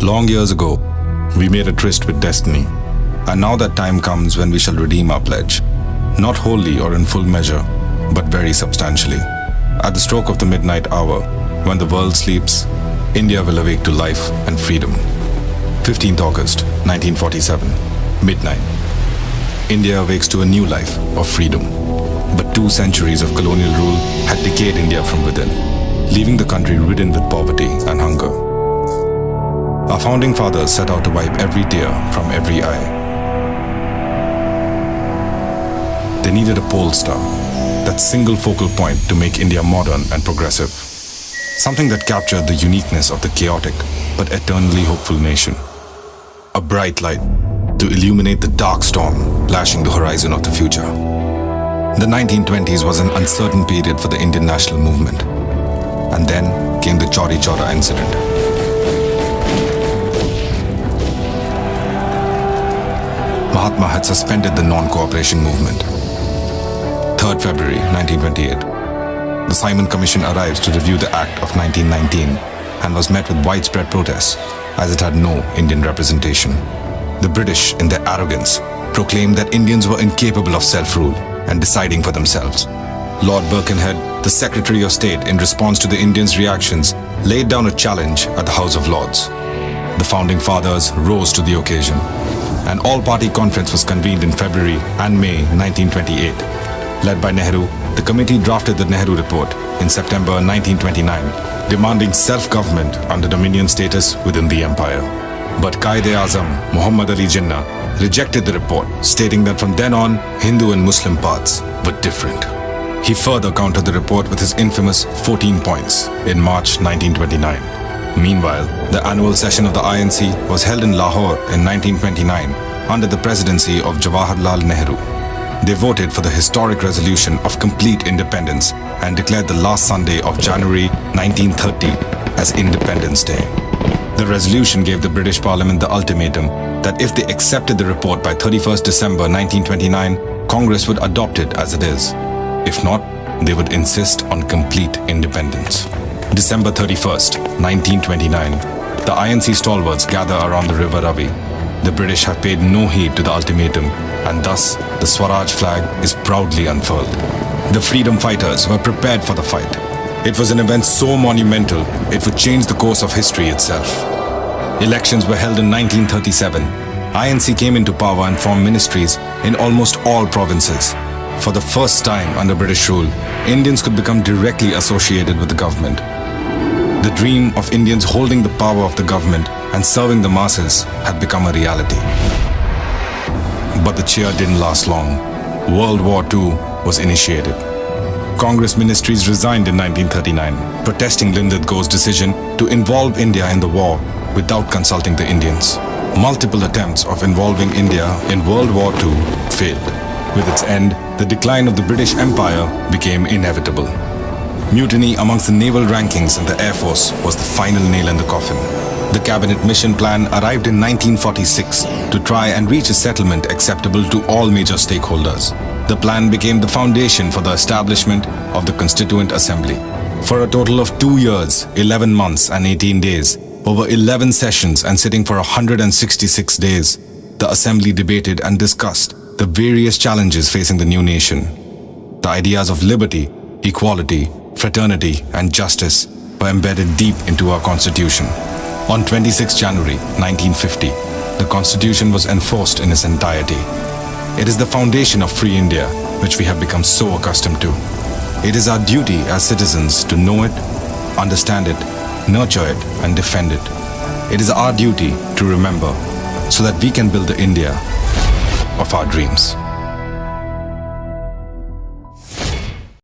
Long years ago, we made a tryst with destiny, and now that time comes when we shall redeem our pledge, not wholly or in full measure, but very substantially. At the stroke of the midnight hour, when the world sleeps, India will awake to life and freedom. 15th August, 1947, midnight. India awakes to a new life of freedom. But 2 centuries of colonial rule had decayed India from within, leaving the country ridden with poverty and hunger. Our founding fathers set out to wipe every tear from every eye. They needed a pole star, that single focal point to make India modern and progressive. Something that captured the uniqueness of the chaotic but eternally hopeful nation. A bright light to illuminate the dark storm lashing the horizon of the future. The 1920s was an uncertain period for the Indian national movement. And then came the Chauri Chaura incident. Mahatma had suspended the non-cooperation movement. 3rd February 1928. The Simon Commission arrives to review the Act of 1919 and was met with widespread protests as it had no Indian representation. The British, in their arrogance, proclaimed that Indians were incapable of self-rule and deciding for themselves. Lord Birkenhead, the Secretary of State, in response to the Indians' reactions, laid down a challenge at the House of Lords. The Founding Fathers rose to the occasion. An all-party conference was convened in February and May 1928. Led by Nehru, the committee drafted the Nehru Report in September 1929, demanding self-government under Dominion status within the empire. But Quaid-e-Azam, Muhammad Ali Jinnah, rejected the report, stating that from then on, Hindu and Muslim paths were different. He further countered the report with his infamous 14 points in March 1929. Meanwhile, the annual session of the INC was held in Lahore in 1929 under the presidency of Jawaharlal Nehru. They voted for the historic resolution of complete independence and declared the last Sunday of January 1930 as Independence Day. The resolution gave the British Parliament the ultimatum that if they accepted the report by 31st December 1929, Congress would adopt it as it is. If not, they would insist on complete independence. December 31st, 1929, the INC stalwarts gather around the river Ravi. The British have paid no heed to the ultimatum, and thus the Swaraj flag is proudly unfurled. The freedom fighters were prepared for the fight. It was an event so monumental, it would change the course of history itself. Elections were held in 1937. INC came into power and formed ministries in almost all provinces. For the first time under British rule, Indians could become directly associated with the government. The dream of Indians holding the power of the government and serving the masses had become a reality. But the cheer didn't last long. World War II was initiated. Congress ministries resigned in 1939, protesting Lindadgo's decision to involve India in the war without consulting the Indians. Multiple attempts of involving India in World War II failed. With its end, the decline of the British Empire became inevitable. Mutiny amongst the naval rankings in the Air Force was the final nail in the coffin. The cabinet mission plan arrived in 1946 to try and reach a settlement acceptable to all major stakeholders. The plan became the foundation for the establishment of the Constituent Assembly. For a total of 2 years, 11 months and 18 days, over 11 sessions and sitting for 166 days, the Assembly debated and discussed the various challenges facing the new nation. The ideas of liberty, equality, fraternity, and justice were embedded deep into our Constitution. On 26 January 1950, the Constitution was enforced in its entirety. It is the foundation of free India, which we have become so accustomed to. It is our duty as citizens to know it, understand it, nurture it, and defend it. It is our duty to remember so that we can build the India of our dreams.